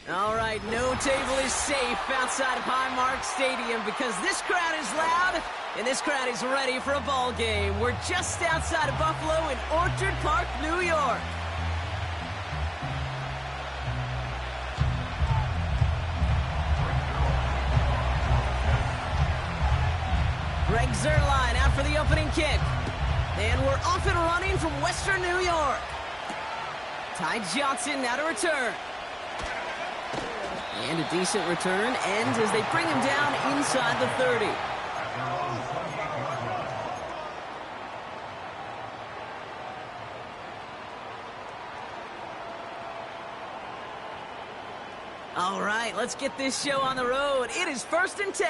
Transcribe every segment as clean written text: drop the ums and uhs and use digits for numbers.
All right, no table is safe outside of Highmark Stadium because this crowd is loud and this crowd is ready for a ball game. We're just outside of Buffalo in Orchard Park, New York. Greg Zuerlein out for the opening kick. And we're off and running from Western New York. Ty Johnson now to return. And a decent return ends as they bring him down inside the 30. All right, let's get this show on the road. It is 1st and 10.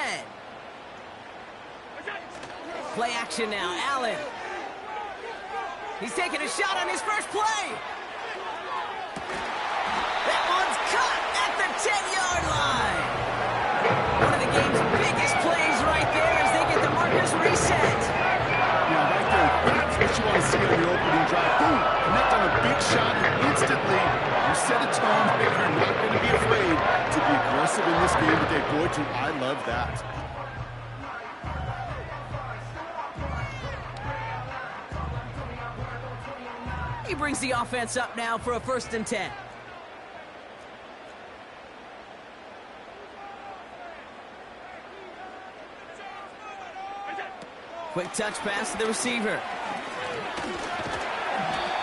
Play action now, Allen. He's taking a shot on his first play. That one's caught at the 10-yard line. One of the game's biggest plays right there as they get the markers reset. Yeah, right there. That's what you want to see on the opening drive. Boom! Connect on a big shot, and instantly you set a tone that you're not going to be afraid to be aggressive in this game today. Boy, do I love that. He brings the offense up now for a 1st and 10. Quick touch pass to the receiver.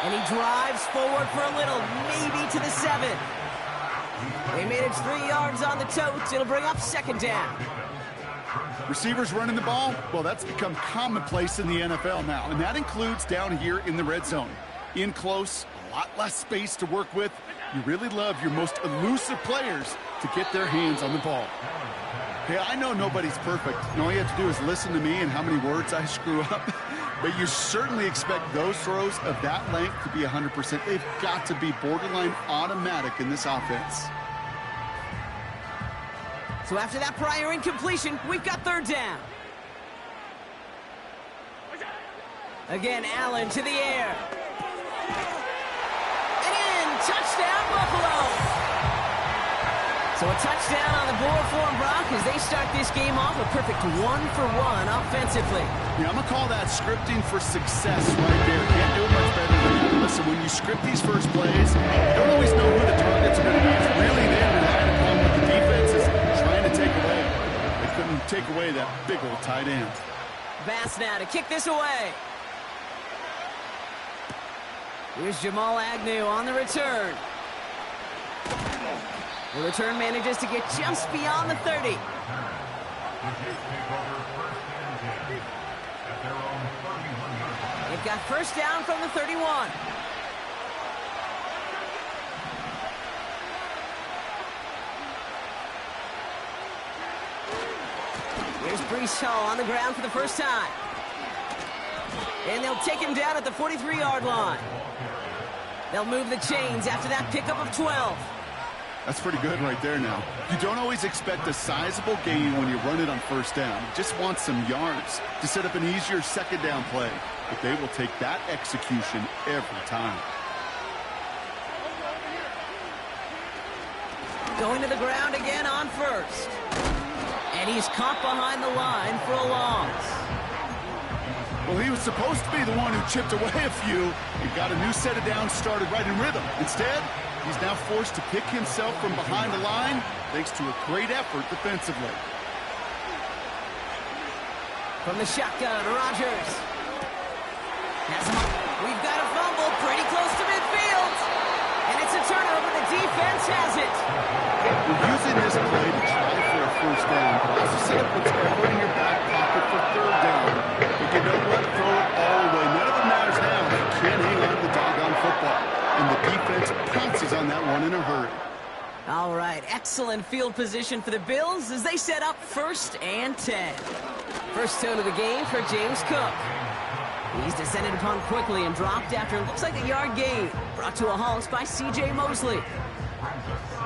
And he drives forward for a little, maybe to the 7. They manage 3 yards on the totes. It'll bring up 2nd down. Receivers running the ball, well, that's become commonplace in the NFL now, and that includes down here in the red zone. In close, a lot less space to work with. You really love your most elusive players to get their hands on the ball. Hey, I know nobody's perfect, and all you have to do is listen to me and how many words I screw up. But you certainly expect those throws of that length to be 100%. They've got to be borderline automatic in this offense. So after that prior incompletion, we've got 3rd down. Again, Allen to the air. And in, touchdown Buffalo. So a touchdown on the board for them, Brock, as they start this game off a perfect 1-for-1 offensively. Yeah, I'm going to call that scripting for success right there. Can't do it much better than that. Listen, when you script these first plays, you don't always know who the targets are going to be. It's really there relying upon what the defense is trying to take away. They couldn't take away that big old tight end. Bass now to kick this away. Here's Jamal Agnew on the return. The return manages to get just beyond the 30. They've got 1st down from the 31. Here's Breece Hall on the ground for the first time. And they'll take him down at the 43-yard line. They'll move the chains after that pickup of 12. That's pretty good right there now. You don't always expect a sizable gain when you run it on 1st down. You just want some yards to set up an easier 2nd down play. But they will take that execution every time. Going to the ground again on 1st. And he's caught behind the line for a loss. Well, he was supposed to be the one who chipped away a few and got a new set of downs started right in rhythm. Instead, he's now forced to pick himself from behind the line thanks to a great effort defensively. From the shotgun, Rodgers. Has him up. We've got a fumble pretty close to midfield. And it's a turnover. The defense has it. We're using this play to try for a 1st down, but also set up what's ever in your back pocket for 3rd down. But you know what? Throw it all away. None of it matters now. You can't hang on to the doggone football. And the defense pounces on that one in a hurry. All right, excellent field position for the Bills as they set up 1st and 10. First tone of the game for James Cook. He's descended upon quickly and dropped after it looks like a yard gain. Brought to a halt by C.J. Mosley.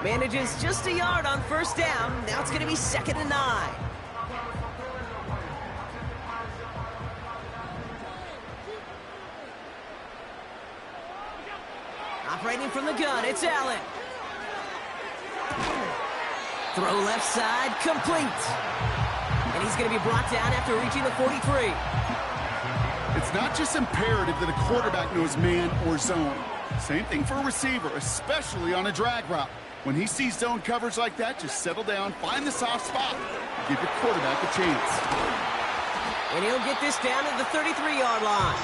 Manages just a yard on 1st down. Now it's going to be 2nd and 9. Operating from the gun, it's Allen. Throw left side, complete. And he's going to be brought down after reaching the 43. It's not just imperative that a quarterback knows man or zone. Same thing for a receiver, especially on a drag route. When he sees zone coverage like that, just settle down, find the soft spot, and give your quarterback a chance. And he'll get this down to the 33-yard line.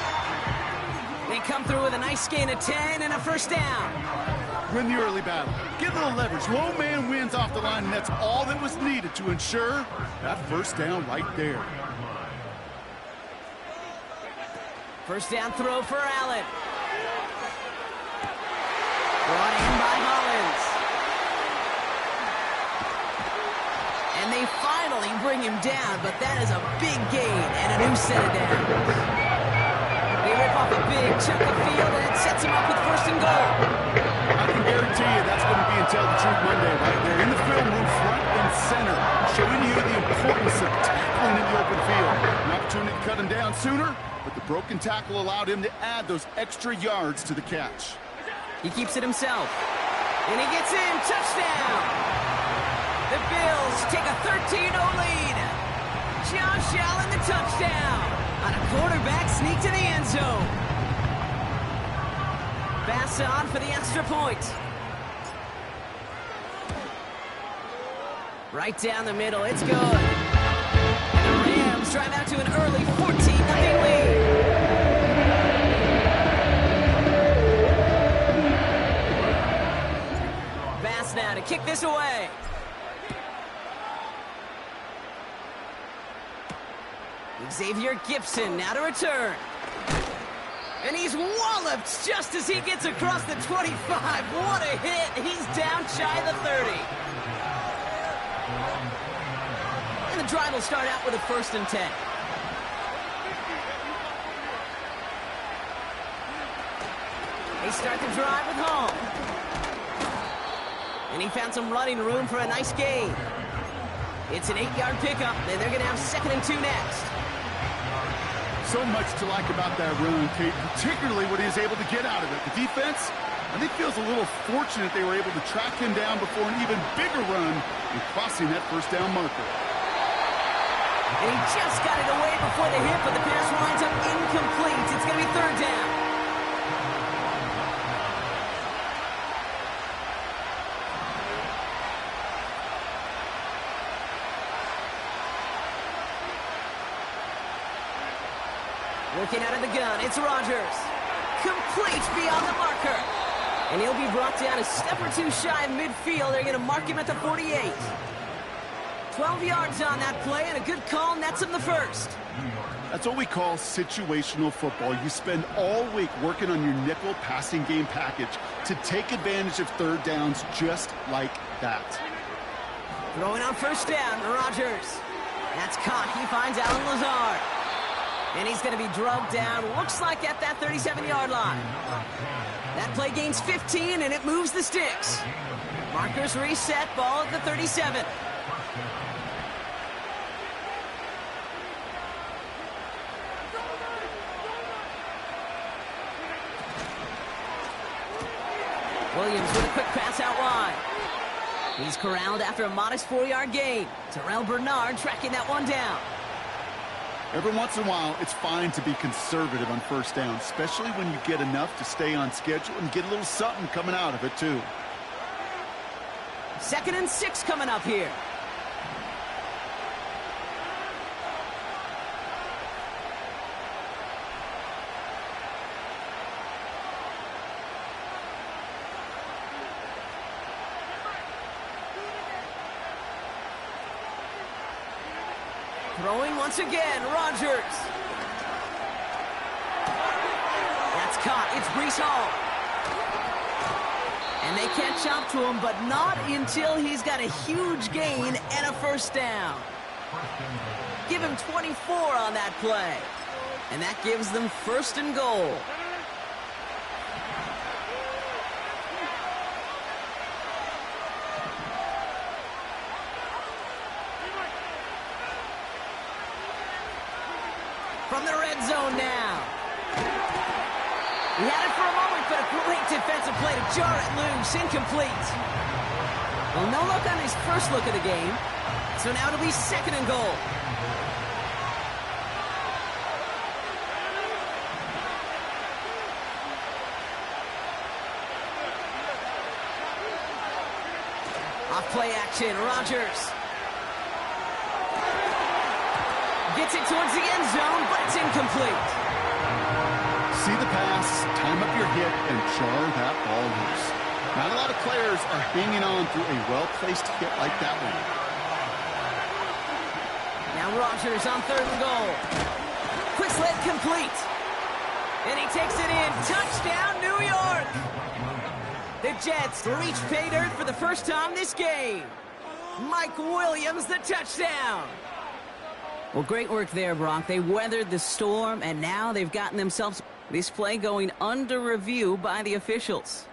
They come through with a nice gain of 10 and a first down. Win the early battle. Get a little leverage. Low man wins off the line, and that's all that was needed to ensure that first down right there. First down throw for Allen. Brought in by Hollins. And they finally bring him down, but that is a big gain and a new set of downs. They rip off a big chunk of field, and it sets him up with first and goal. I can guarantee you that's going to be in Tell the Truth Monday right there in the film room, front and center, showing you the importance of tackling in the open field. An opportunity to cut him down sooner, but the broken tackle allowed him to add those extra yards to the catch. He keeps it himself. And he gets in. Touchdown! The Bills take a 13-0 lead. Josh Allen, the touchdown. On a quarterback sneak to the end zone. Pass on for the extra point. Right down the middle. It's good. And the Rams drive out to an early 14-0 lead. Bass now to kick this away. Xavier Gipson now to return. And he's walloped just as he gets across the 25. What a hit. He's down shy of the 30. And the drive will start out with a 1st and 10. They start the drive with Hall. And he found some running room for a nice gain. It's an 8-yard pickup, and they're going to have 2nd and 2 next. So much to like about that run, Kate, particularly what he was able to get out of it. The defense, I think, feels a little fortunate they were able to track him down before an even bigger run and crossing that first down marker. And he just got it away before the hit, but the pass winds up incomplete. It's going to be 3rd down. Looking out of the gun, it's Rodgers. Complete beyond the marker. And he'll be brought down a step or two shy of midfield. They're going to mark him at the 48. 12 yards on that play, and a good call nets him the first. That's what we call situational football. You spend all week working on your nickel passing game package to take advantage of 3rd downs just like that. Throwing on first down, Rodgers. That's caught. He finds Allen Lazard. And he's going to be drugged down, looks like at that 37-yard line. That play gains 15, and it moves the sticks. Markers reset, ball at the 37. Williams with a quick pass out wide. He's corralled after a modest 4-yard gain. Terrell Bernard tracking that one down. Every once in a while, it's fine to be conservative on first down, especially when you get enough to stay on schedule and get a little something coming out of it, too. 2nd and 6 coming up here. Throwing once again, Rodgers. That's caught. It's Breece Hall. And they catch up to him, but not until he's got a huge gain and a first down. Give him 24 on that play. And that gives them 1st and goal. From the red zone now. He had it for a moment, but a great defensive play to jar it loose. Incomplete. Well, no luck on his first look of the game. So now it'll be second and goal. Off play action, Rodgers. Gets it towards the end zone, but it's incomplete. See the pass, time up your hit, and jar that ball loose. Not a lot of players are hanging on through a well-placed hit like that one. Now Rodgers on third and goal. Quick sled complete. And he takes it in. Touchdown, New York! The Jets reach pay dirt for the first time this game. Mike Williams, the touchdown. Well, great work there, Brock. They weathered the storm, and now they've gotten themselves this play going under review by the officials.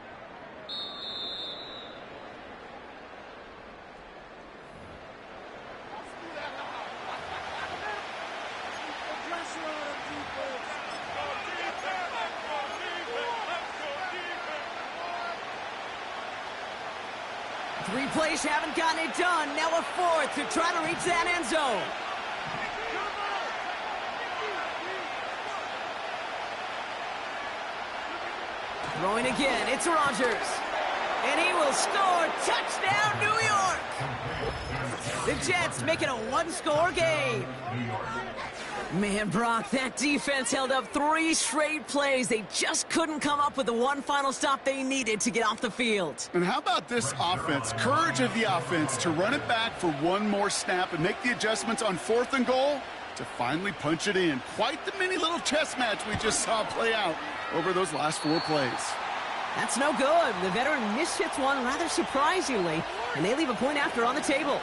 Three plays haven't gotten it done. Now a fourth to try to reach that end zone. Throwing again, it's Rodgers. And he will score. Touchdown, New York! The Jets make it a one-score game. Man, Brock, that defense held up 3 straight plays. They just couldn't come up with the one final stop they needed to get off the field. And how about this offense? Courage of the offense to run it back for one more snap and make the adjustments on fourth and goal to finally punch it in. Quite the mini little chess match we just saw play out over those last 4 plays. That's no good. The veteran mishits one rather surprisingly, and they leave a point after on the table.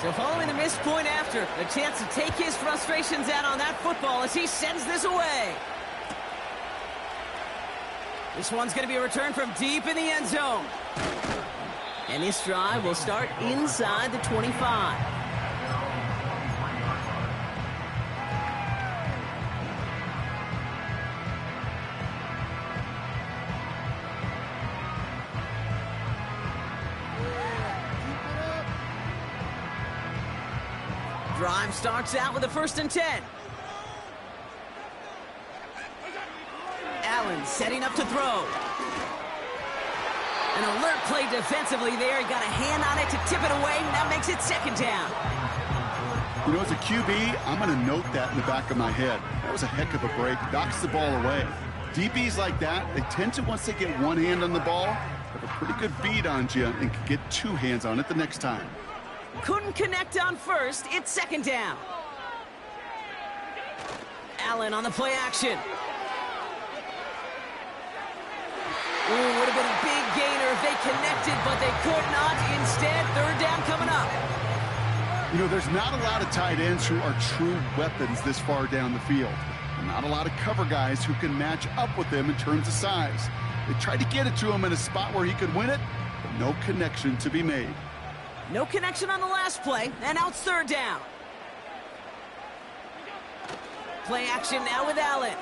So following the missed point after, a chance to take his frustrations out on that football as he sends this away. This one's going to be a return from deep in the end zone. And this drive will start inside the 25. Drive starts out with a 1st and 10. Allen setting up to throw. An alert play defensively there. He got a hand on it to tip it away, and that makes it 2nd down. You know, as a QB, I'm going to note that in the back of my head. That was a heck of a break. Knocks the ball away. DBs like that, they tend to, once they get one hand on the ball, have a pretty good beat on you and can get 2 hands on it the next time. Couldn't connect on first. It's 2nd down. Allen on the play action. Ooh, would have been a big gainer if they connected, but they could not. Instead, 3rd down coming up. You know, there's not a lot of tight ends who are true weapons this far down the field. And not a lot of cover guys who can match up with them in terms of size. They tried to get it to him in a spot where he could win it, but no connection to be made. No connection on the last play, and now it's 3rd down. Play action now with Allen.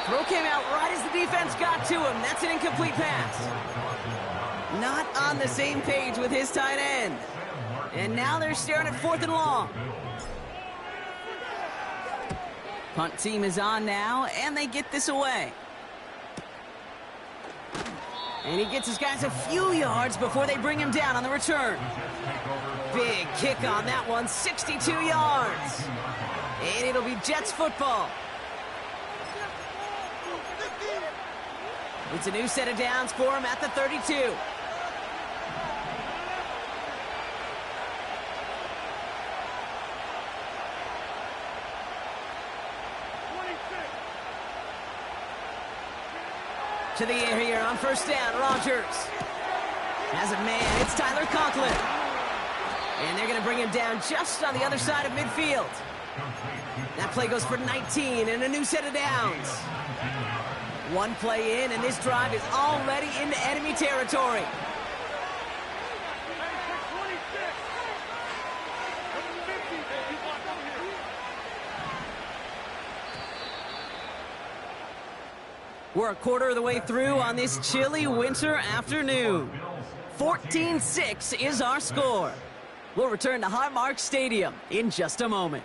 Throw came out right as the defense got to him. That's an incomplete pass. Not on the same page with his tight end. And now they're staring at 4th and long. Punt team is on now, and they get this away. And he gets his guys a few yards before they bring him down on the return. Big kick on that one, 62 yards. And it'll be Jets football. It's a new set of downs for him at the 32. To the air here on 1st down, Rodgers. Has a man, it's Tyler Conklin. And they're going to bring him down just on the other side of midfield. That play goes for 19 and a new set of downs. One play in, and this drive is already into enemy territory. We're a quarter of the way through on this chilly winter afternoon. 14-6 is our score. We'll return to Highmark Stadium in just a moment.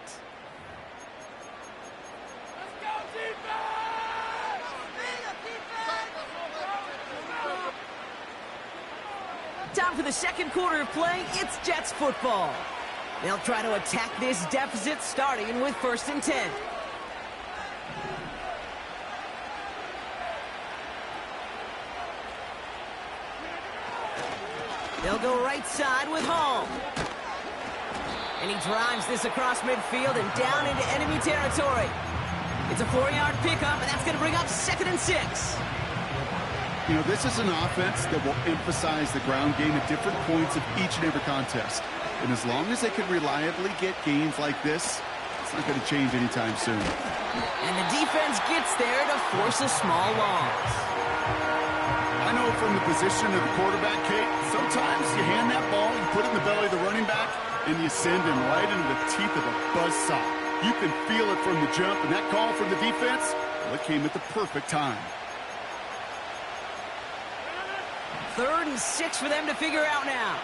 Time for the second quarter of play. It's Jets football. They'll try to attack this deficit starting with 1st and 10. They'll go right side with Hall. And he drives this across midfield and down into enemy territory. It's a 4-yard pickup, and that's going to bring up 2nd and 6. You know, this is an offense that will emphasize the ground game at different points of each and every contest. And as long as they can reliably get gains like this, it's not going to change anytime soon. And the defense gets there to force a small loss. I know from the position of the quarterback, Kate, sometimes you hand that ball, you put it in the belly of the running back, and you send him right into the teeth of a buzzsaw. You can feel it from the jump, and that call from the defense, well, it came at the perfect time. 3rd and 6 for them to figure out now.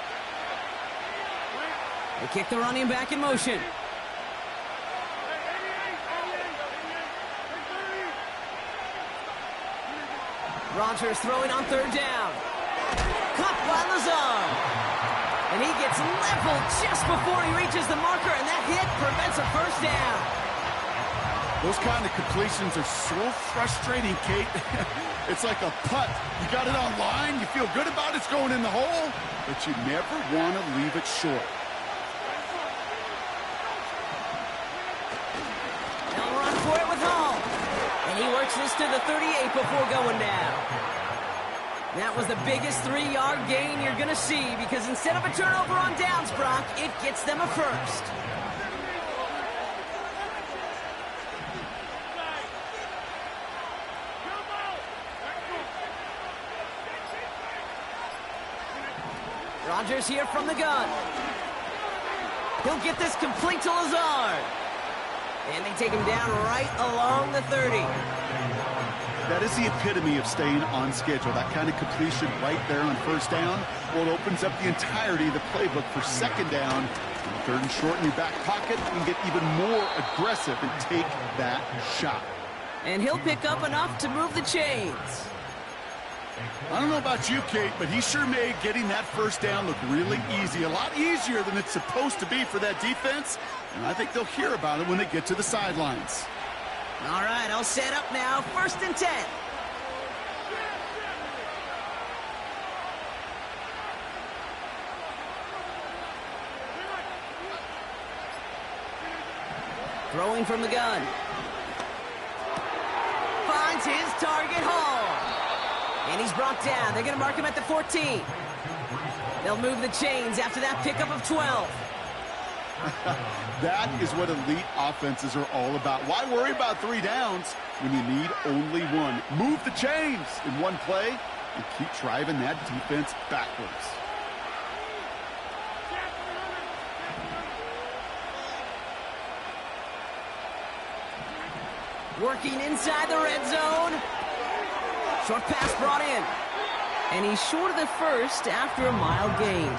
They kick the running back in motion. Rodgers throwing on 3rd down. Caught by Lazard. And he gets leveled just before he reaches the marker, and that hit prevents a 1st down. Those kind of completions are so frustrating, Kate. It's like a putt. You got it on line, you feel good about it's going in the hole, but you never want to leave it short. They'll run for it with Hall. And he works this to the 38 before going down. That was the biggest 3-yard gain you're going to see, because instead of a turnover on downs, Brock, it gets them a 1st. Rodgers here from the gun. He'll get this complete to Lazard. And they take him down right along the 30. That is the epitome of staying on schedule. That kind of completion right there on 1st down. Well, it opens up the entirety of the playbook for 2nd down. 3rd and short in your back pocket, you can get even more aggressive and take that shot. And he'll pick up enough to move the chains. I don't know about you, Kate, but he sure made getting that 1st down look really easy. A lot easier than it's supposed to be for that defense. And I think they'll hear about it when they get to the sidelines. All right, I'll set up now. 1st and 10. Throwing from the gun. Finds his target, Hall. And he's brought down. They're going to mark him at the 14. They'll move the chains after that pickup of 12. That is what elite offenses are all about. Why worry about 3 downs when you need only 1? Move the chains in one play and keep driving that defense backwards. Working inside the red zone. Short pass brought in. And he's short of the 1st after a mile gain.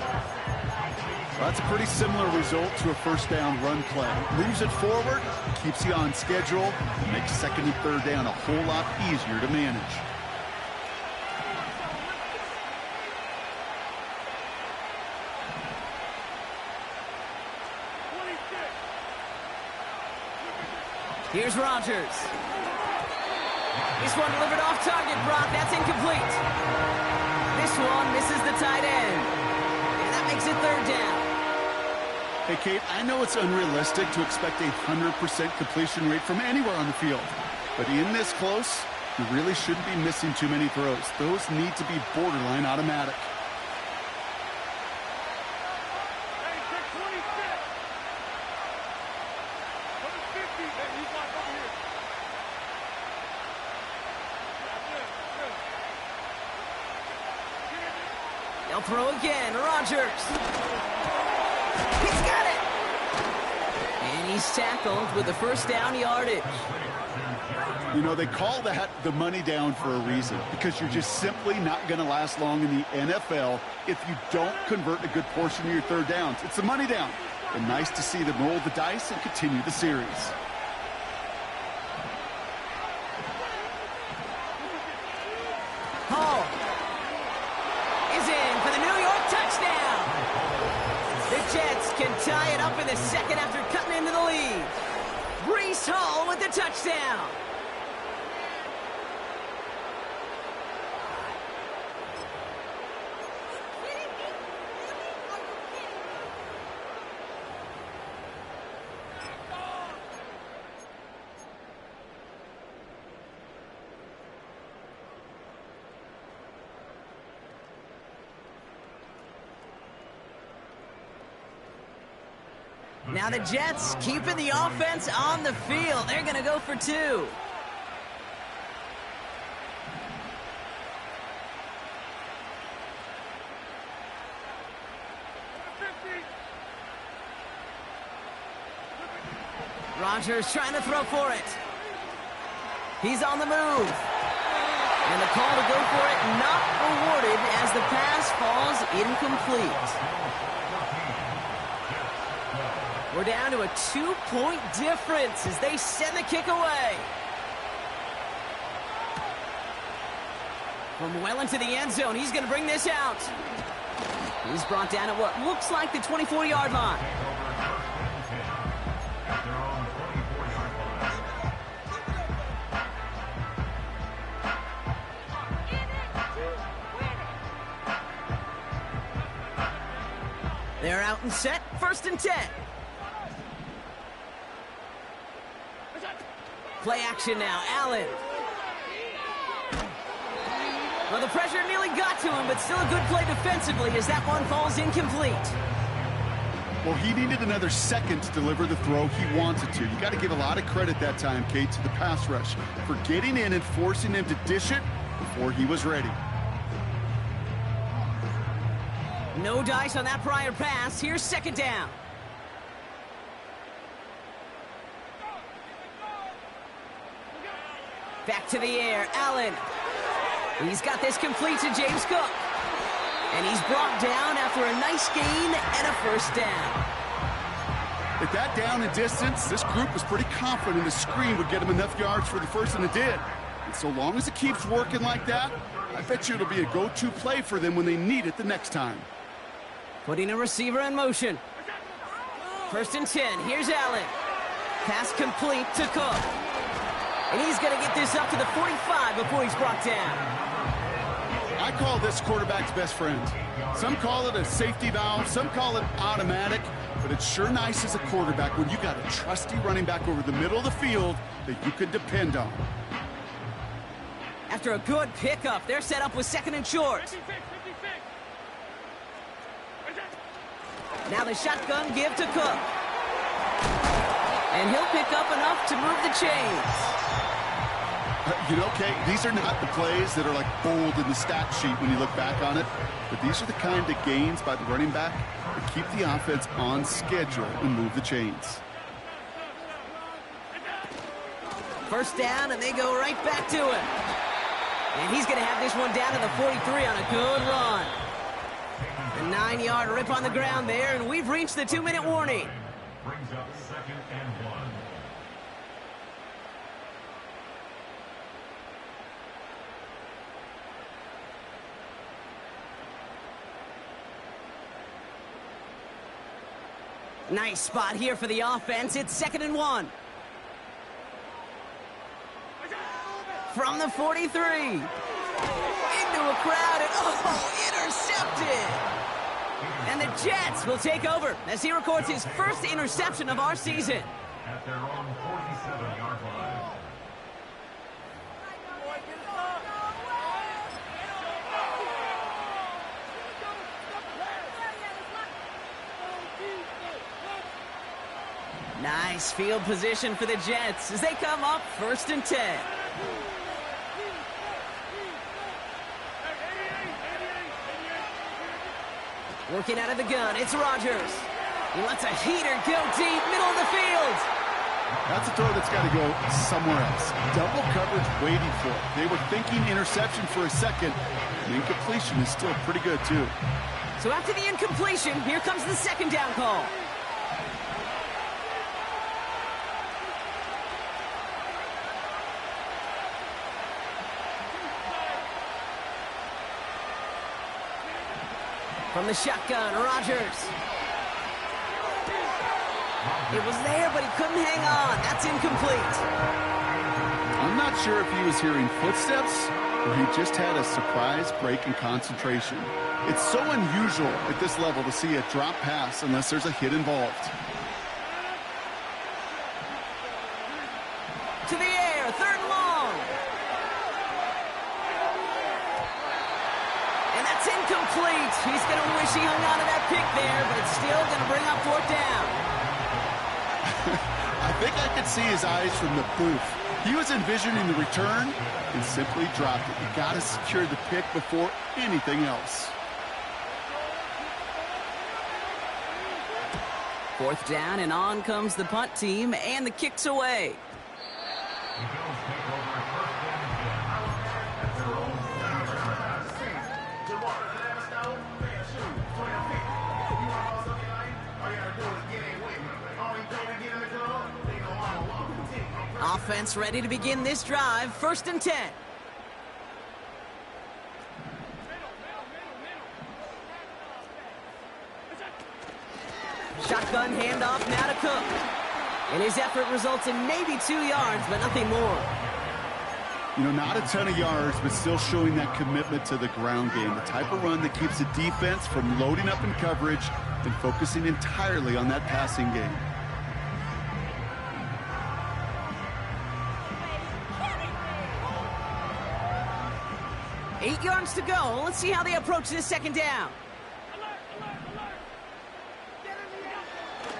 Well, that's a pretty similar result to a 1st down run play. Moves it forward, keeps you on schedule, and makes 2nd and 3rd down a whole lot easier to manage. Here's Rodgers. This one delivered off target, Brock. That's incomplete. This one misses the tight end. And that makes it 3rd down. Hey, Kate, I know it's unrealistic to expect a 100% completion rate from anywhere on the field. But in this close, you really shouldn't be missing too many throws. Those need to be borderline automatic. They'll throw again. Rodgers. He's got it. And And he's tackled with the first down yardage. You know, they call that the money down for a reason, because you're just simply not going to last long in the NFL if you don't convert a good portion of your third downs. It's the money down. And nice to see them roll the dice and continue the series. Hall is in for the New York touchdown. The Jets can tie it up in the second after cutting into the lead. Breece Hall with the touchdown. Now the Jets keeping the offense on the field. They're going to go for two. Rodgers trying to throw for it. He's on the move. And the call to go for it not awarded as the pass falls incomplete. We're down to a 2-point difference as they send the kick away. From well into the end zone, he's going to bring this out. He's brought down at what looks like the 24-yard line. They're out and set, 1st and 10. Play action now, Allen. Well, the pressure nearly got to him, but still a good play defensively as that one falls incomplete. Well, he needed another second to deliver the throw he wanted to. You got to give a lot of credit that time, Kate, to the pass rush for getting in and forcing him to dish it before he was ready. No dice on that prior pass. Here's 2nd down. Back to the air, Allen. He's got this complete to James Cook. And he's brought down after a nice gain and a 1st down. At that down and distance, this group was pretty confident the screen would get him enough yards for the first, and it did. And so long as it keeps working like that, I bet you it'll be a go-to play for them when they need it the next time. Putting a receiver in motion. 1st and 10, here's Allen. Pass complete to Cook. And he's going to get this up to the 45 before he's brought down. I call this quarterback's best friend. Some call it a safety valve, some call it automatic, but it's sure nice as a quarterback when you got a trusty running back over the middle of the field that you can depend on. After a good pickup, they're set up with 2nd and short. Now the shotgun give to Cook. And he'll pick up enough to move the chains. You know, Kate, these are not the plays that are like bold in the stat sheet when you look back on it, but these are the kind of gains by the running back that keep the offense on schedule and move the chains. 1st down, and they go right back to it. And he's going to have this one down to the 43 on a good run. A 9-yard rip on the ground there, and we've reached the 2-minute warning. Brings up 2nd and 1. Nice spot here for the offense. It's 2nd and 1. From the 43. Into a crowd and, intercepted. And the Jets will take over as he records his first interception of our season. At their own 47-yard line. Nice field position for the Jets as they come up 1st and 10. Working out of the gun, it's Rodgers. He lets a heater go deep, middle of the field. That's a throw that's got to go somewhere else. Double coverage waiting for it. They were thinking interception for a second. The incompletion is still pretty good, too. So after the incompletion, here comes the second down call. From the shotgun, Rodgers. It was there, but he couldn't hang on. That's incomplete. I'm not sure if he was hearing footsteps or he just had a surprise break in concentration. It's so unusual at this level to see a drop pass unless there's a hit involved. To the air, third and long. And that's incomplete. He's going to wish he hung on to that pick there, but it's still going to bring up fourth down. I think I could see his eyes from the booth. He was envisioning the return and simply dropped it. You got to secure the pick before anything else. Fourth down, and on comes the punt team, and the kick's away. The Bills take over first and 10 at their own 30. Offense ready to begin this drive. First and 10. Shotgun handoff now to Cook. And his effort results in maybe 2 yards, but nothing more. You know, not a ton of yards, but still showing that commitment to the ground game. The type of run that keeps the defense from loading up in coverage and focusing entirely on that passing game. Eight yards to go. Let's see how they approach this second down.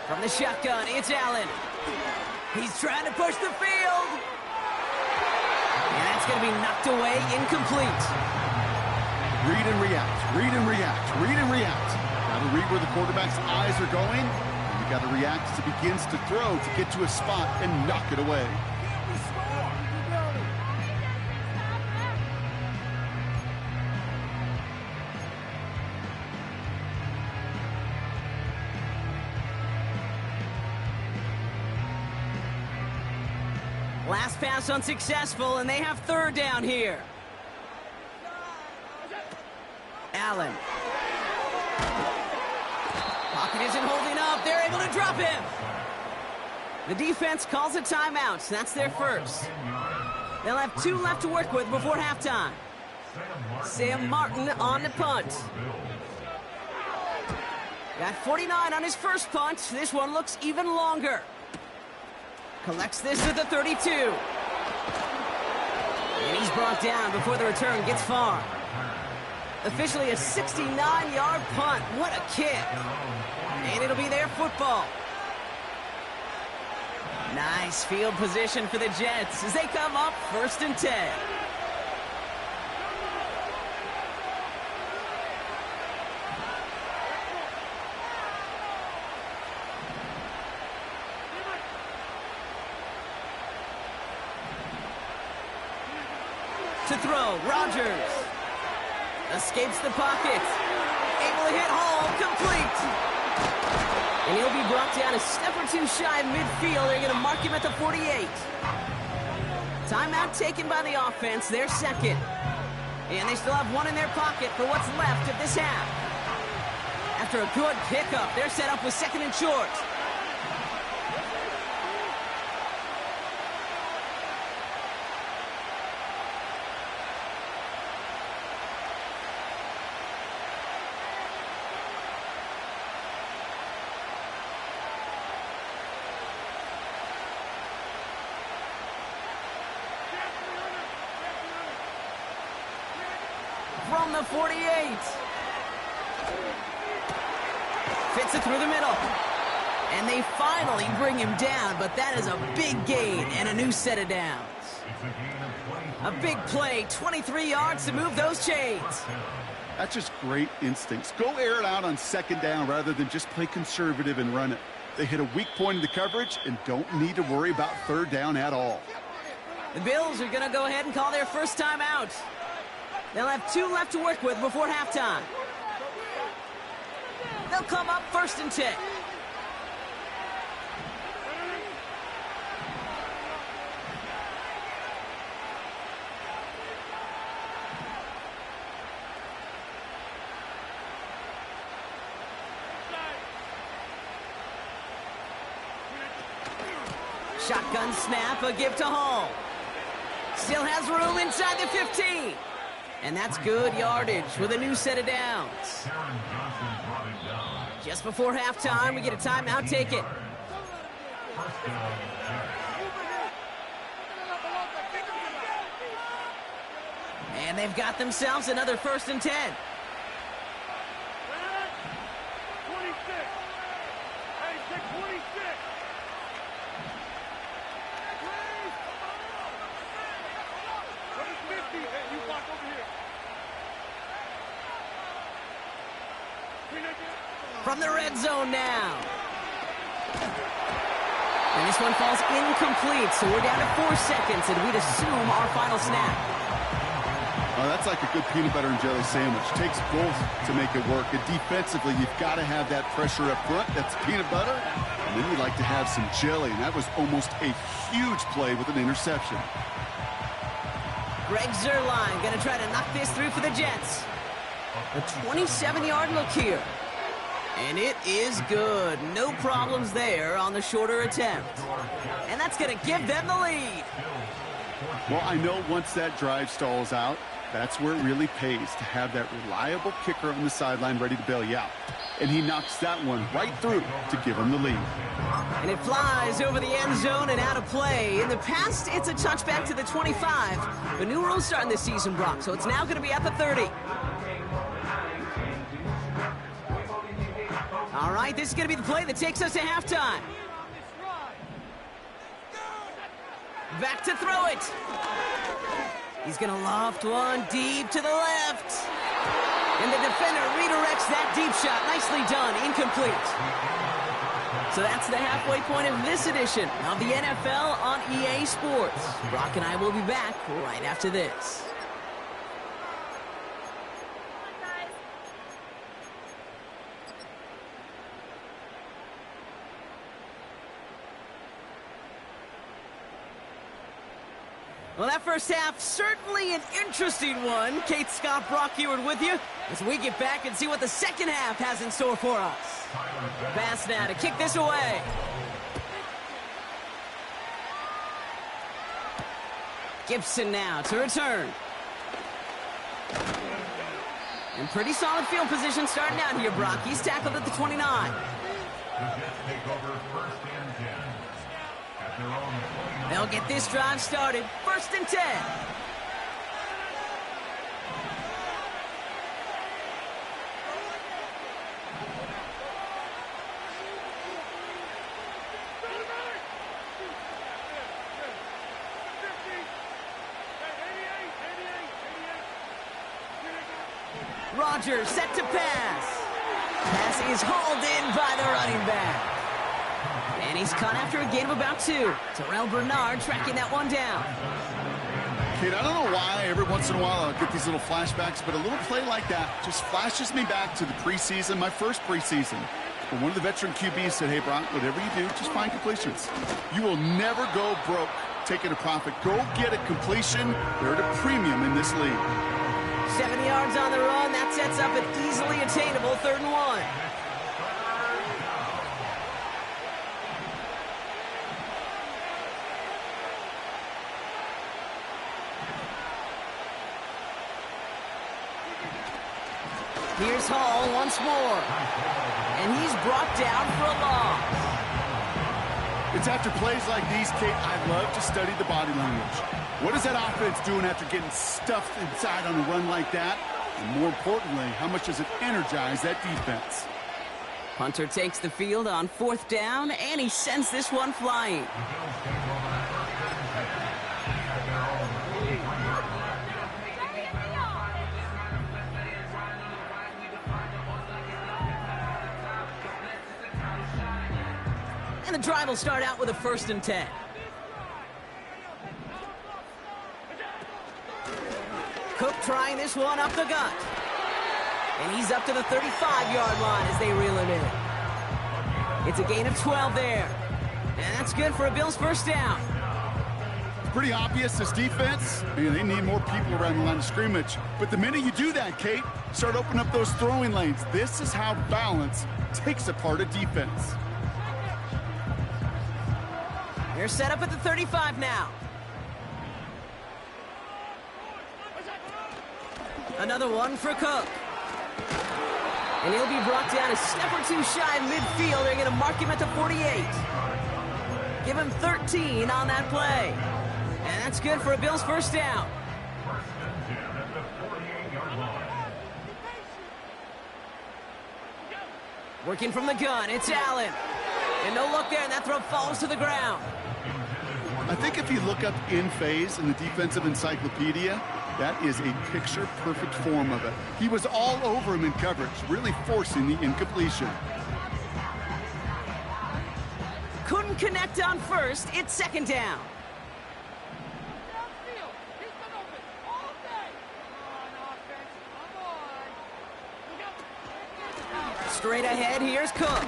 From the shotgun, it's Allen. He's trying to push the field. And that's going to be knocked away, incomplete. Read and react, read and react, read and react. Got to read where the quarterback's eyes are going. And you got to react as it begins to throw to get to a spot and knock it away. Last pass unsuccessful, and they have third down here. Allen. Pocket isn't holding up. They're able to drop him. The defense calls a timeout. That's their first. They'll have 2 left to work with before halftime. Sam Martin on the punt. Got 49 on his first punt. This one looks even longer. Collects this at the 32. And he's brought down before the return gets far. Officially a 69-yard punt. What a kick. And it'll be their football. Nice field position for the Jets as they come up first and 10. To throw, Rodgers. Escapes the pocket. Able to hit Hall, complete. And he'll be brought down a step or 2 shy of midfield. They're going to mark him at the 48. Timeout taken by the offense, their second. And they still have 1 in their pocket for what's left of this half. After a good pickup, they're set up with second and short. From the 48. Fits it through the middle. And they finally bring him down, but that is a big gain and a new set of downs. A big play, 23 yards to move those chains. That's just great instincts. Go air it out on second down rather than just play conservative and run it. They hit a weak point in the coverage and don't need to worry about third down at all. The Bills are going to go ahead and call their first time out. They'll have 2 left to work with before halftime. They'll come up 1st and 10. Shotgun snap, a give to Hall. Still has room inside the 15. And that's good yardage with a new set of downs. Just before halftime, we get a timeout. Take it. And they've got themselves another 1st and 10. From the red zone now. And this one falls incomplete, so we're down to 4 seconds, and we'd assume our final snap. Oh, that's like a good peanut butter and jelly sandwich. Takes both to make it work. And defensively, you've got to have that pressure up front. That's peanut butter. And then you'd like to have some jelly, and that was almost a huge play with an interception. Greg Zuerlein going to try to knock this through for the Jets. A 27-yard look here. And it is good. No problems there on the shorter attempt. And that's going to give them the lead. Well, I know once that drive stalls out, that's where it really pays to have that reliable kicker on the sideline ready to bail you out. And he knocks that one right through to give him the lead. And it flies over the end zone and out of play. In the past, it's a touchback to the 25. But new rules starting this season, Brock, so it's now going to be at the 30. All right, this is going to be the play that takes us to halftime. Back to throw it. He's going to loft one deep to the left. And the defender redirects that deep shot. Nicely done. Incomplete. So that's the halfway point of this edition of the NFL on EA Sports. Brock and I will be back right after this. Well, that first half, certainly an interesting one. Kate Scott, Brock Huard with you as we get back and see what the second half has in store for us. Bass now to kick this away. Gibson now to return. And pretty solid field position starting out here, Brock. He's tackled at the 29. They'll get this drive started. 1st and 10. Rodgers set to pass. Pass is hauled in by the running back. And he's caught after a gain of about 2. Terrell Bernard tracking that one down. Kate, I don't know why every once in a while I'll get these little flashbacks, but a little play like that just flashes me back to the preseason, my first preseason. But one of the veteran QBs said, hey, Brock, whatever you do, just find completions. You will never go broke taking a profit. Go get a completion. They're at a premium in this league. 7 yards on the run. That sets up an easily attainable 3rd and 1. Here's Hall once more. And he's brought down for a loss. It's after plays like these, Kate, I love to study the body language. What is that offense doing after getting stuffed inside on a run like that? And more importantly, how much does it energize that defense? Hunter takes the field on 4th down, and he sends this one flying. the drive will start out with a 1st and 10. Cook trying this one up the gut. And he's up to the 35-yard line as they reel him in. It's a gain of 12 there. And that's good for a Bills 1st down. Pretty obvious, this defense, man, they need more people around the line of scrimmage. But the minute you do that, Kate, start opening up those throwing lanes. This is how balance takes apart a defense. They're set up at the 35 now. Another one for Cook. And he'll be brought down a step or two shy of midfield. They're going to mark him at the 48. Give him 13 on that play. And that's good for a Bills 1st down. First and 10 at the 48-yard line. Working from the gun, it's Allen. And no look there, and that throw falls to the ground. I think if you look up in phase in the defensive encyclopedia, that is a picture-perfect form of it. He was all over him in coverage, really forcing the incompletion. Couldn't connect on 1st, it's 2nd down. Straight ahead, here's Cook.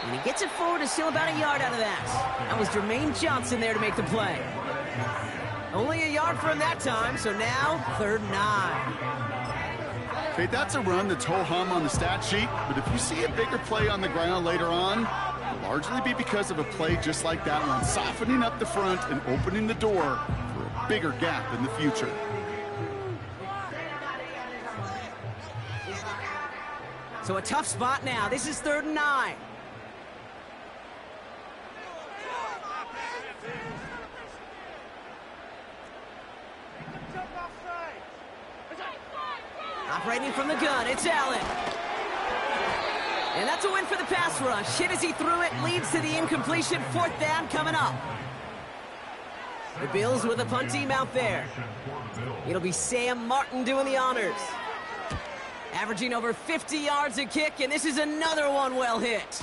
And he gets it forward to steal about a yard out of that. That was Jermaine Johnson there to make the play. Only a yard for him that time, so now 3rd and 9. Okay, that's a run that's ho-hum on the stat sheet, but if you see a bigger play on the ground later on, it'll largely be because of a play just like that one, softening up the front and opening the door for a bigger gap in the future. So a tough spot now. This is 3rd and 9. Operating from the gun, it's Allen. And that's a win for the pass rush. Hit as he threw it, leads to the incompletion. 4th down coming up. The Bills with a punt team out there. It'll be Sam Martin doing the honors. Averaging over 50 yards a kick, and this is another one well hit.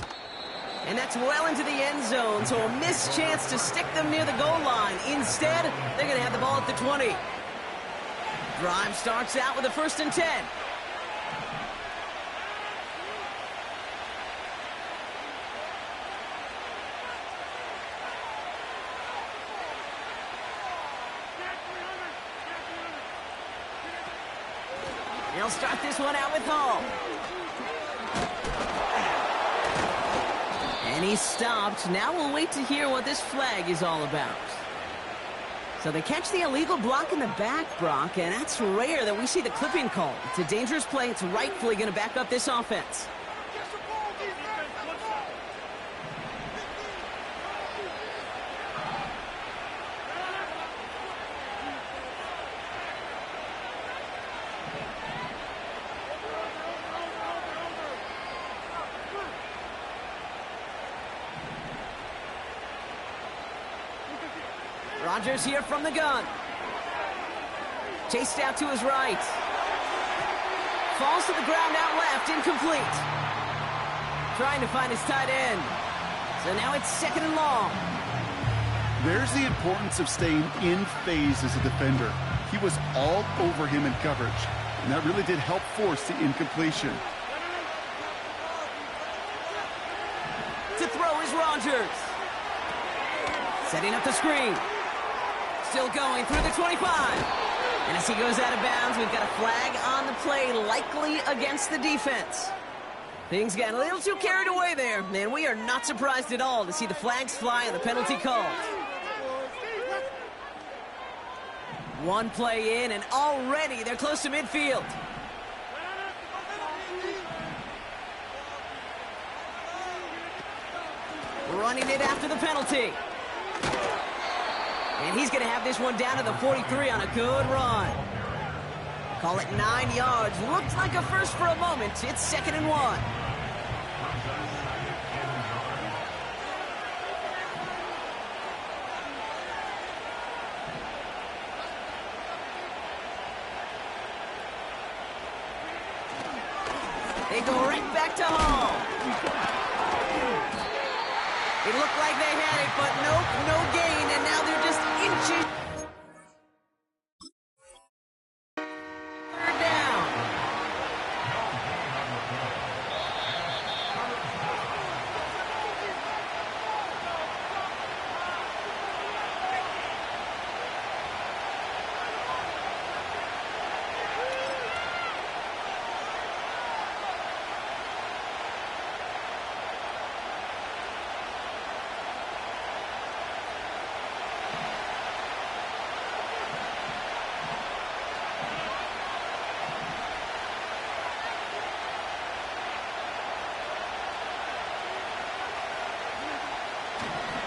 And that's well into the end zone, so a missed chance to stick them near the goal line. Instead, they're going to have the ball at the 20. Drive starts out with a 1st and 10. They'll start this one out with Hall. And he's stopped. Now we'll wait to hear what this flag is all about. So they catch the illegal block in the back, Brock, and that's rare that we see the clipping call. It's a dangerous play. It's rightfully going to back up this offense. Rodgers here from the gun. Chased out to his right. Falls to the ground out left, incomplete. Trying to find his tight end. So now it's 2nd and long. There's the importance of staying in phase as a defender. He was all over him in coverage, and that really did help force the incompletion. To throw is Rodgers. Setting up the screen. Still going through the 25. And as he goes out of bounds, we've got a flag on the play, likely against the defense. Things got a little too carried away there, and we are not surprised at all to see the flags fly and the penalty called. One play in, and already they're close to midfield. Running it after the penalty. And he's going to have this one down to the 43 on a good run. Call it 9 yards. Looked like a first for a moment. It's 2nd and 1. They go right back to Hall. It looked like they had it, but nope, no gain, and now they're just inches. Third down.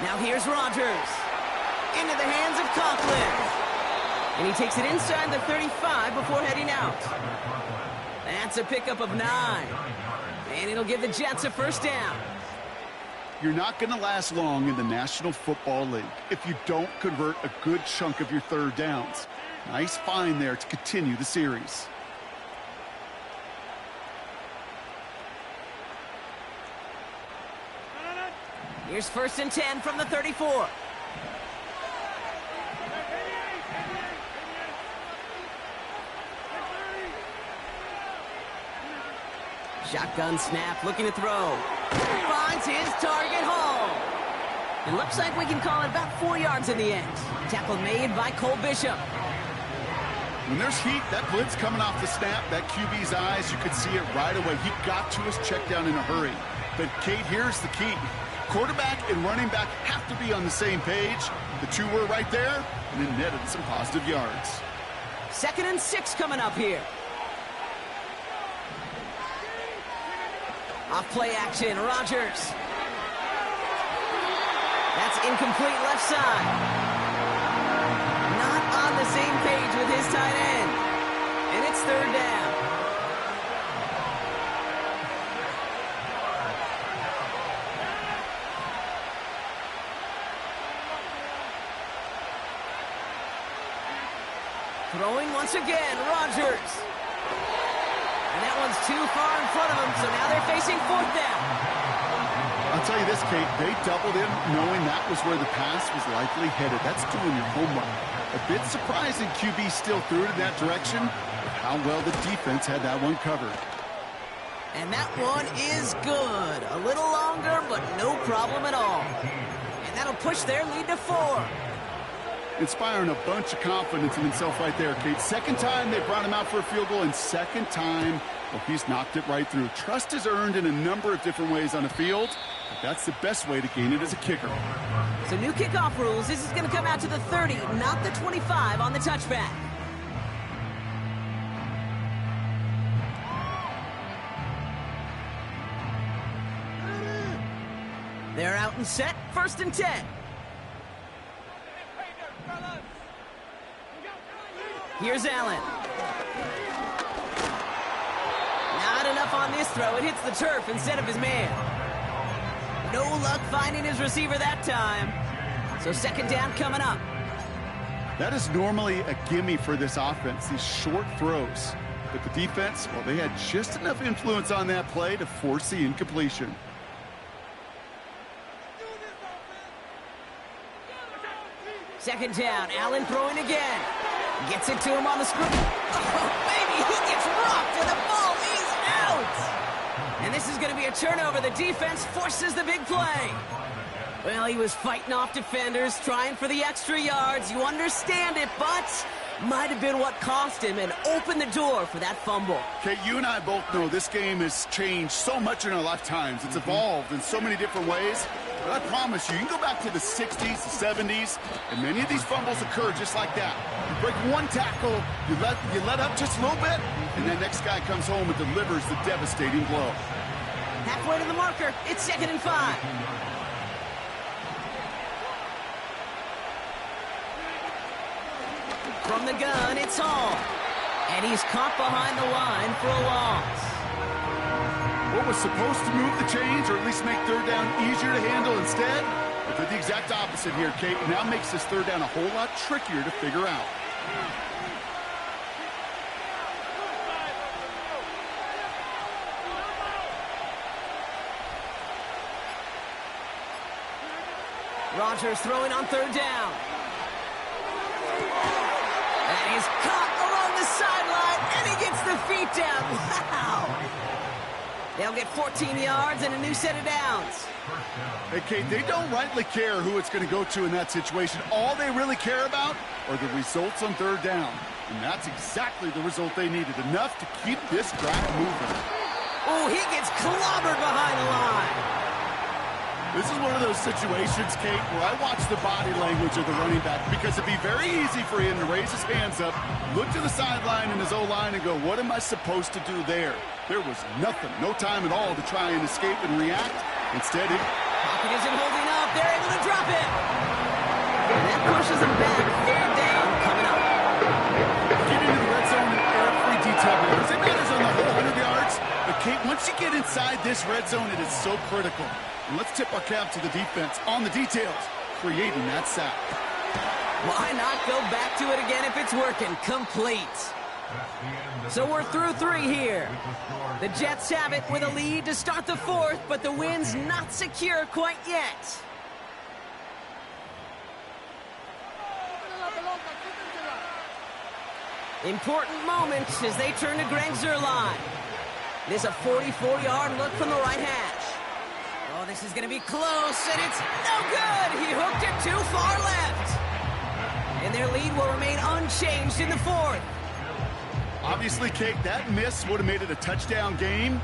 Now here's Rodgers. Into the hands of Conklin. And he takes it inside the 35 before heading out. That's a pickup of 9. And it'll give the Jets a first down. You're not going to last long in the National Football League if you don't convert a good chunk of your third downs. Nice find there to continue the series. Here's 1st and 10 from the 34. Shotgun snap, looking to throw. Finds his target, Hall. It looks like we can call it about 4 yards in the end. Tackle made by Cole Bishop. When there's heat, that blitz coming off the snap, that QB's eyes, you could see it right away. He got to his check down in a hurry. But, Kate, here's the key. Quarterback and running back have to be on the same page. The two were right there, and it netted some positive yards. 2nd and 6 coming up here. Off play action, Rodgers. That's incomplete left side. Not on the same page with his tight end. And it's 3rd down. Throwing once again, Rodgers. And that one's too far in front of him, so now they're facing 4th down. I'll tell you this, Kate, they doubled in knowing that was where the pass was likely headed. That's doing your homework. A bit surprising QB still threw it in that direction, but how well the defense had that one covered. And that one is good. A little longer, but no problem at all. And that'll push their lead to 4. Inspiring a bunch of confidence in himself right there, Kate. 2nd time they brought him out for a field goal, and 2nd time, well, he's knocked it right through. Trust is earned in a number of different ways on the field, but that's the best way to gain it as a kicker. So new kickoff rules. This is going to come out to the 30, not the 25 on the touchback. They're out and set. 1st and 10. Here's Allen. Not enough on this throw. It hits the turf instead of his man. No luck finding his receiver that time. So 2nd down coming up. That is normally a gimme for this offense, these short throws. But the defense, well, they had just enough influence on that play to force the incompletion. Second down, Allen throwing again. Gets it to him on the screen. Oh, baby, he gets rocked and the ball is out. And this is going to be a turnover. The defense forces the big play. Well, he was fighting off defenders, trying for the extra yards. You understand it, but might have been what cost him and opened the door for that fumble. Okay, you and I both know this game has changed so much in our lifetimes. It's evolved in so many different ways. But I promise you, you can go back to the 60s, the 70s, and many of these fumbles occur just like that. You break one tackle, you let up just a little bit, and the next guy comes home and delivers the devastating blow. Halfway to the marker, it's 2nd and 5. From the gun, it's Hall. And he's caught behind the line for a loss. What was supposed to move the chains, or at least make 3rd down easier to handle instead, but did the exact opposite here, Kate. It now makes this 3rd down a whole lot trickier to figure out. Rodgers throwing on third down. And he's caught along the sideline, and he gets the feet down. Wow! They'll get 14 yards and a new set of downs. Hey, Kate, they don't rightly care who it's going to go to in that situation. All they really care about are the results on third down. And that's exactly the result they needed. Enough to keep this drive moving. Oh, he gets clobbered behind the line. This is one of those situations, Kate, where I watch the body language of the running back because it'd be very easy for him to raise his hands up, look to the sideline in his O-line and go, what am I supposed to do there? There was nothing, no time at all to try and escape and react. Instead, Pocket isn't holding up. They're able to drop it. And that pushes him back. Third down coming up. Get into the red zone and every detail matters. It matters on the whole 100 yards. But, Kate, once you get inside this red zone, it is so critical. And let's tip our cap to the defense on the details, creating that sack. Why not go back to it again if it's working? Complete. So we're through 3 here. The Jets have it with a lead to start the 4th, but the win's not secure quite yet. Important moment as they turn to Greg Zuerlein. This is a 44-yard look from the right hash. Oh, this is going to be close, and it's no good. He hooked it too far left. And their lead will remain unchanged in the 4th. Obviously, Kate, that miss would have made it a touchdown game.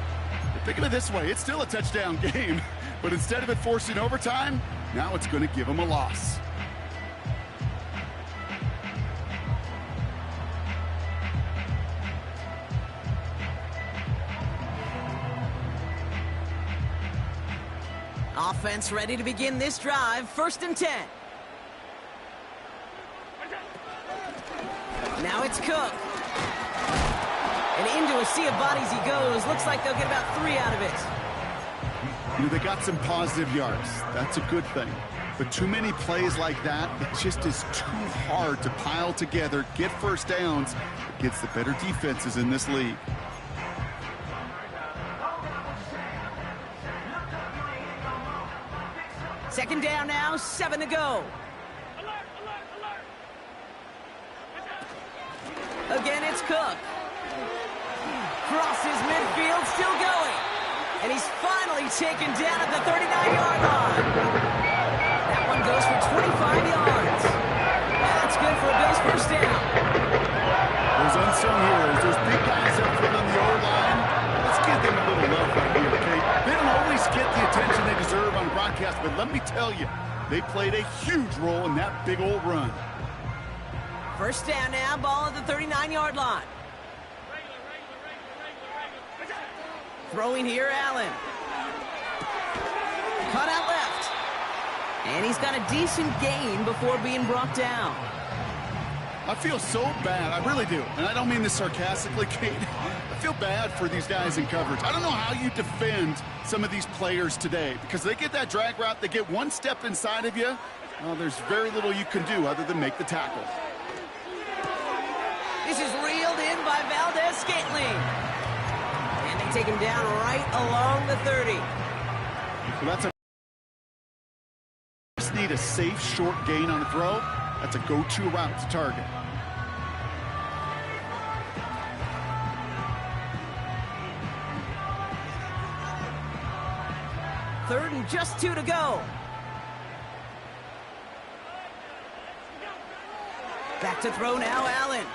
But think of it this way, it's still a touchdown game. But instead of it forcing overtime, now it's going to give them a loss. Offense ready to begin this drive. 1st and 10. Now it's Cook. And into a sea of bodies he goes. Looks like they'll get about 3 out of it. You know, they got some positive yards. That's a good thing. But too many plays like that, it just is too hard to pile together, get first downs against the better defenses in this league. Second down now, 7 to go. Again, it's Cook. Crosses midfield, still going. And he's finally taken down at the 39-yard line. That one goes for 25 yards. That's good for a Bills first down. Those unsung heroes, those big guys up front on the O-line, let's give them a little love right here, okay? They don't always get the attention they deserve on broadcast, but let me tell you, they played a huge role in that big old run. First down now, ball at the 39-yard line. Throwing here, Allen. Cut out left. And he's got a decent gain before being brought down. I feel so bad, I really do. And I don't mean this sarcastically, Kate. I feel bad for these guys in coverage. I don't know how you defend some of these players today because they get that drag route, they get one step inside of you. Well, there's very little you can do other than make the tackle. This is reeled in by Valdez-Scantling. And they take him down right along the 30. So that's a... Just need a safe, short gain on the throw. That's a go-to route to target. Third and just 2 to go. Back to throw now, Allen.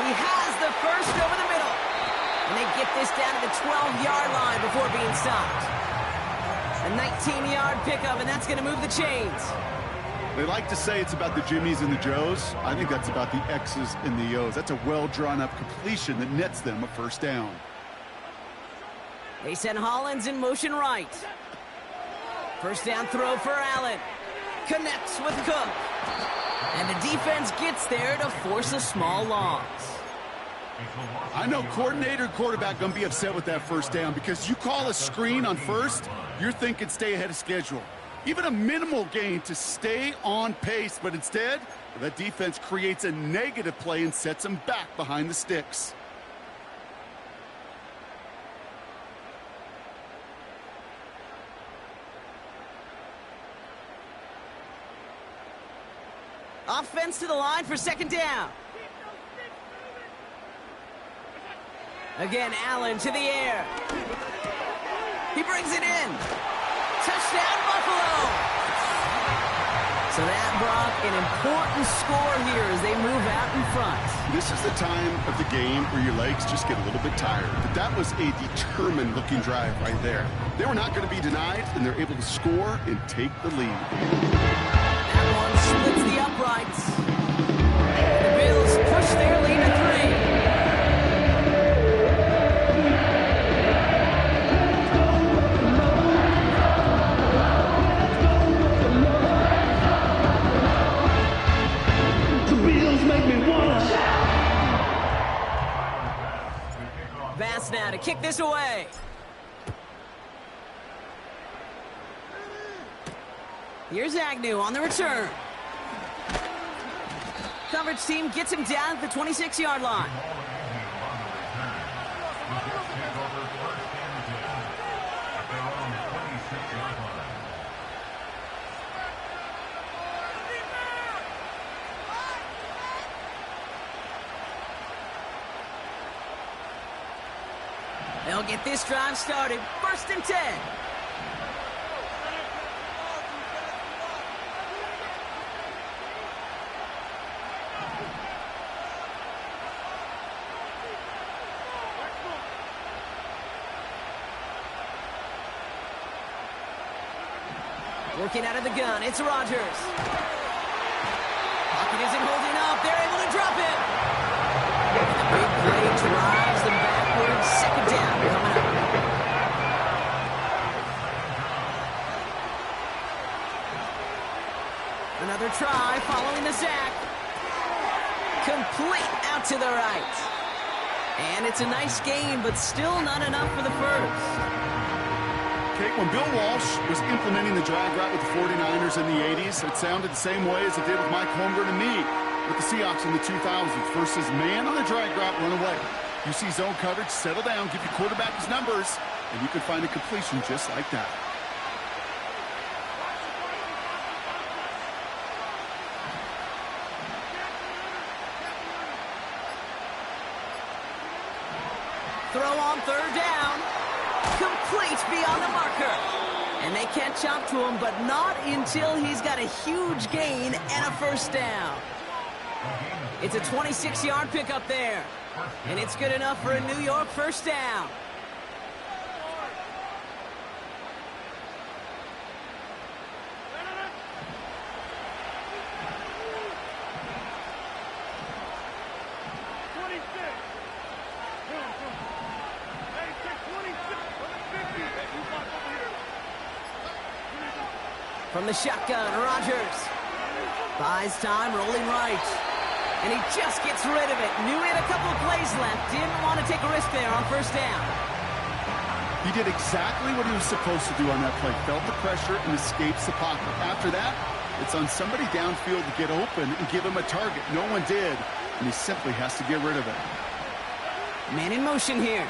He has the first over the middle. And they get this down to the 12-yard line before being stopped. A 19-yard pickup, and that's going to move the chains. They like to say it's about the Jimmies and the Joes. I think that's about the X's and the O's. That's a well-drawn-up completion that nets them a first down. They send Hollins in motion right. First down throw for Allen. Connects with Cook. And the defense gets there to force a small loss. I know coordinator and quarterback going to be upset with that first down because you call a screen on first, you're thinking stay ahead of schedule. Even a minimal gain to stay on pace, but instead, that defense creates a negative play and sets them back behind the sticks. Offense to the line for second down. Again, Allen to the air. He brings it in. Touchdown, Buffalo! So that brought an important score here as they move out in front. This is the time of the game where your legs just get a little bit tired. But that was a determined-looking drive right there. They were not going to be denied, and they're able to score and take the lead. That one splits the uprights. The Bills push their lead to 3. Vance now to kick this away. Here's Agnew on the return. Coverage team gets him down at the 26-yard line. They'll get this drive started. 1st and 10. Working out of the gun, it's Rodgers. Pocket isn't holding up. They're able to drop it. The big play drives them backwards. Second down coming up. Another try following the sack. Complete out to the right. And it's a nice gain, but still not enough for the first. Okay, when Bill Walsh was implementing the drag route with the 49ers in the 80s, it sounded the same way as it did with Mike Holmgren and me with the Seahawks in the 2000s. Versus man on the drag route, run away. You see zone coverage, settle down, give your quarterback his numbers, and you can find a completion just like that. Throw on 3rd down. Complete beyond the marker. And they catch up to him, but not until he's got a huge gain and a 1st down. It's a 26-yard pickup there. And it's good enough for a New York 1st down. From the shotgun, Rodgers buys time, rolling right. And he just gets rid of it. Knew he had a couple of plays left. Didn't want to take a risk there on 1st down. He did exactly what he was supposed to do on that play. Felt the pressure and escapes the pocket. After that, it's on somebody downfield to get open and give him a target. No one did, and he simply has to get rid of it. Man in motion here.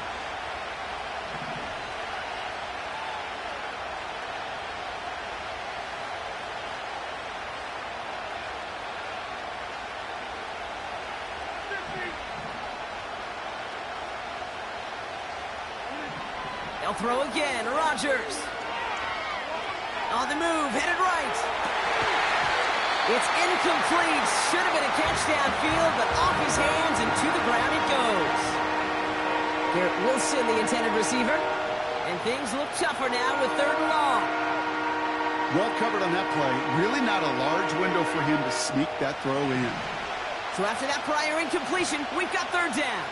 They'll throw again. Rodgers. On the move, headed right. It's incomplete. Should have been a catch downfield, but off his hands and to the ground it goes. Garrett Wilson, the intended receiver. And things look tougher now with 3rd and long. Well covered on that play. Really not a large window for him to sneak that throw in. So after that prior incompletion, we've got 3rd down.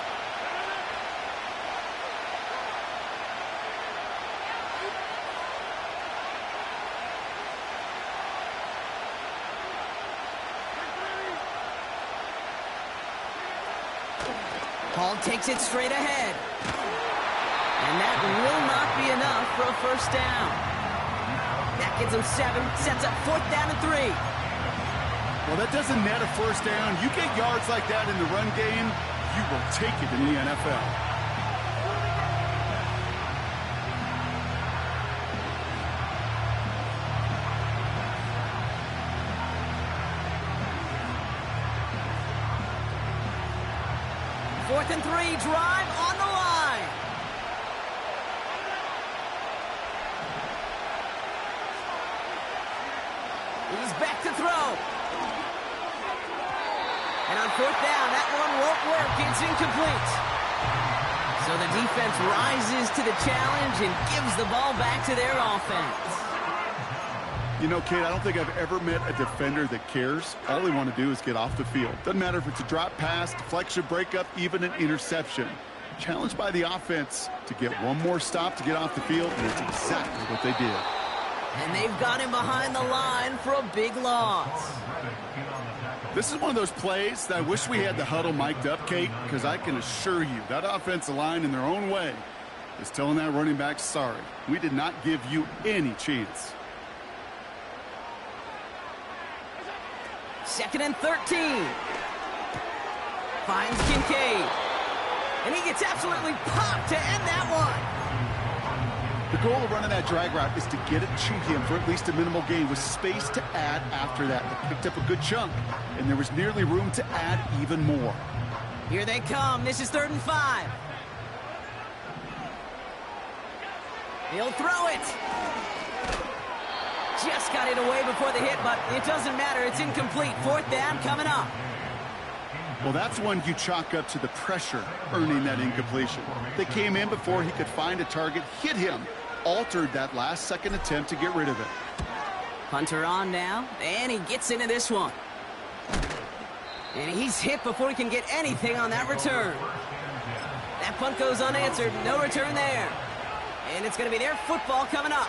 Hall takes it straight ahead. And that will not be enough for a 1st down. That gives him 7, sets up 4th down and 3. Well, that doesn't net a 1st down. You get yards like that in the run game, you will take it in the NFL. 4th and 3, drive on the line. He's back to throw. And on 4th down, that one won't work. It's incomplete. So the defense rises to the challenge and gives the ball back to their offense. You know, Kate, I don't think I've ever met a defender that cares. All they want to do is get off the field. Doesn't matter if it's a drop pass, deflection, breakup, even an interception. Challenged by the offense to get one more stop to get off the field, and it's exactly what they did. And they've got him behind the line for a big loss. This is one of those plays that I wish we had the huddle mic'd up, Kate, because I can assure you that offensive line in their own way is telling that running back, sorry, we did not give you any chance. 2nd and 13. Finds Kincaid. And he gets absolutely popped to end that one. The goal of running that drag route is to get it to him for at least a minimal gain with space to add after that. They picked up a good chunk, and there was nearly room to add even more. Here they come. This is 3rd and 5. He'll throw it. Just got it away before the hit, but it doesn't matter. It's incomplete. 4th down coming up. Well, that's one you chalk up to the pressure earning that incompletion. They came in before he could find a target, hit him, altered that last-second attempt to get rid of it. Hunter on now, and he gets into this one. And he's hit before he can get anything on that return. That punt goes unanswered. No return there. And it's going to be their football coming up.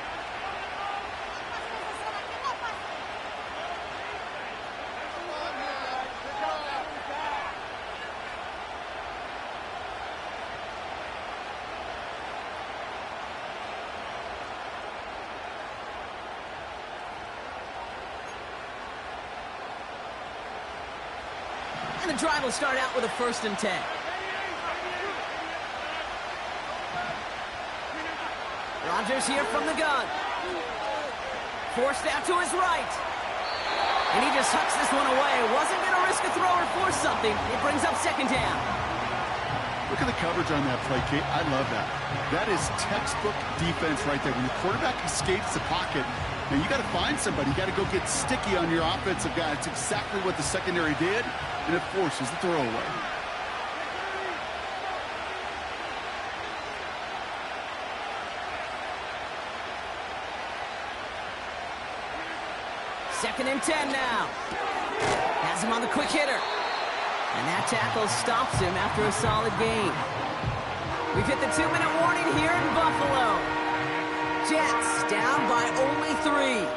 And the drive will start out with a 1st and 10. Rodgers here from the gun. Forced out to his right. And he just hucks this one away. Wasn't going to risk a throw or force something. It brings up 2nd down. Look at the coverage on that play, Kate. I love that. That is textbook defense right there. When the quarterback escapes the pocket, now you got to find somebody. You got to go get sticky on your offensive guy. It's exactly what the secondary did, and it forces the throwaway. Second and 10 now. Has him on the quick hitter. And that tackle stops him after a solid gain. We've hit the 2-minute warning here in Buffalo. Jets down by only 3.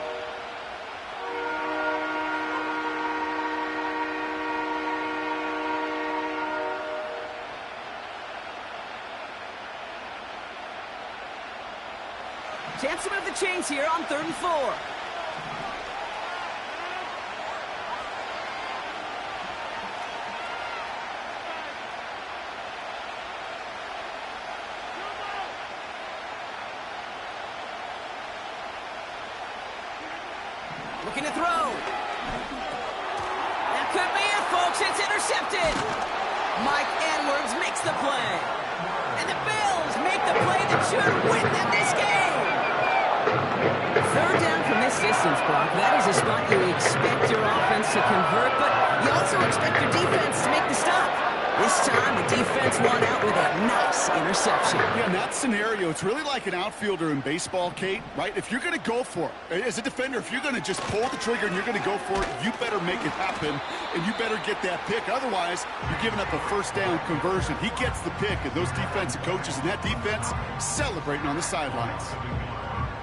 Chance to move the chains here on 3rd and 4. Looking to throw. That could be it, folks. It's intercepted. Mike Edwards makes the play. And the Bills make the play that should win them this game. 3rd down from this distance, Brock. That is a spot you expect your offense to convert, but you also expect your defense to make the stop. This time, the defense won out with a nice interception. Yeah, in that scenario, it's really like an outfielder in baseball, Kate, right? If you're going to go for it, as a defender, if you're going to just pull the trigger and you're going to go for it, you better make it happen, and you better get that pick. Otherwise, you're giving up a 1st down conversion. He gets the pick, and those defensive coaches and that defense celebrating on the sidelines.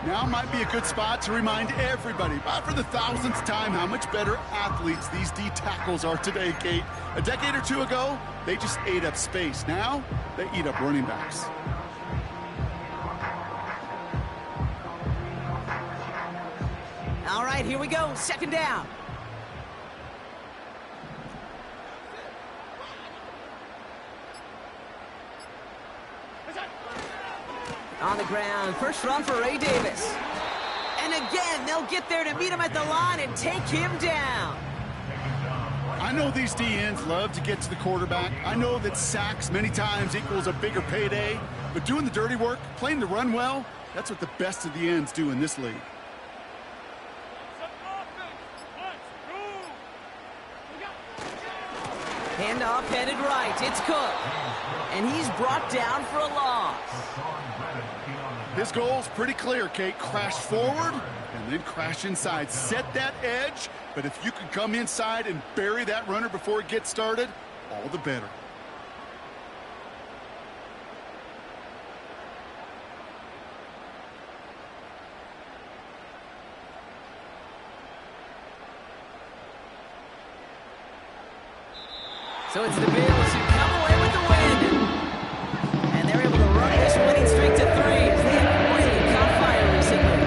Now might be a good spot to remind everybody, about for the 1000th time, how much better athletes these D tackles are today, Kate. A decade or two ago, they just ate up space. Now, they eat up running backs. All right, here we go. 2nd down. On the ground, first run for Ray Davis. And again, they'll get there to meet him at the line and take him down. I I know these DNs love to get to the quarterback. I know that sacks many times equals a bigger payday. But doing the dirty work, playing the run well, that's what the best of the ends do in this league. Handoff headed right. It's Cook. And he's brought down for a loss. His goal's pretty clear, Kate. Crash forward and then crash inside. Set that edge, but if you can come inside and bury that runner before it gets started, all the better. So it's the Bills who come away with the win. And they're able to run this winning streak to 3 as they have really caught fire recently.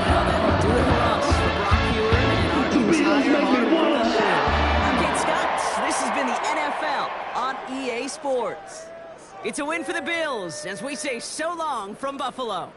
Well, that'll do it for us. For Brock Huard and our entire hard-working crew. I'm Kate Scott. This has been the NFL on EA Sports. It's a win for the Bills as we say so long from Buffalo.